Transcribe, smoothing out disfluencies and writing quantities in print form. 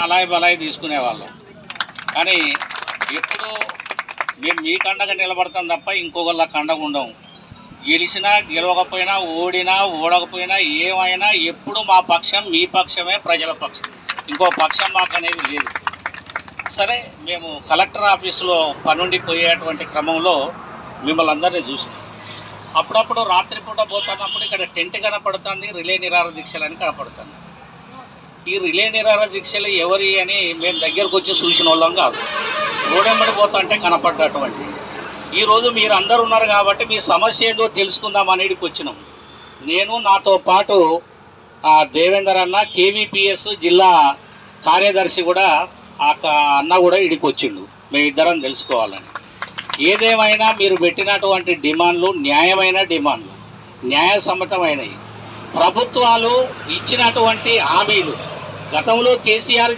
అలాయి బలాయి తీసుకునేవాళ్ళం. కానీ ఎప్పుడు మేము మీ కండగా నిలబడతాం తప్ప ఇంకొకళ్ళ కండగా ఉండము. గెలిచినా గెలవకపోయినా ఓడినా ఓడకపోయినా ఏమైనా ఎప్పుడు మా పక్షం మీ పక్షమే, ప్రజల పక్షం. ఇంకో పక్షం మాకు అనేది లేదు. సరే, మేము కలెక్టర్ ఆఫీసులో పనుండి పోయేటువంటి క్రమంలో మిమ్మల్ని అందరినీ చూసాం. అప్పుడప్పుడు రాత్రిపూట పోతున్నప్పుడు ఇక్కడ టెంట్ కనపడుతుంది, రిలే నిరాహార దీక్షలని కనపడుతుంది. ఈ రిలే నిరాహార దీక్షలు ఎవరి అని మేము దగ్గరకు వచ్చి చూసిన వాళ్ళం కాదు. రోడెమ్మడి పోతుంటే కనపడ్డటువంటి. ఈరోజు మీరు అందరు ఉన్నారు కాబట్టి మీ సమస్య ఏందో తెలుసుకుందాం అనేటికి వచ్చినాం. నేను నాతో పాటు దేవేందర్ అన్న, కేవీపీఎస్ జిల్లా కార్యదర్శి కూడా అన్న కూడా ఇడికి వచ్చిండు. మేమిద్దరం తెలుసుకోవాలని. ఏదేమైనా మీరు పెట్టినటువంటి డిమాండ్లు న్యాయమైన డిమాండ్లు, న్యాయసమ్మతమైనవి. ప్రభుత్వాలు ఇచ్చినటువంటి హామీలు గతంలో కేసీఆర్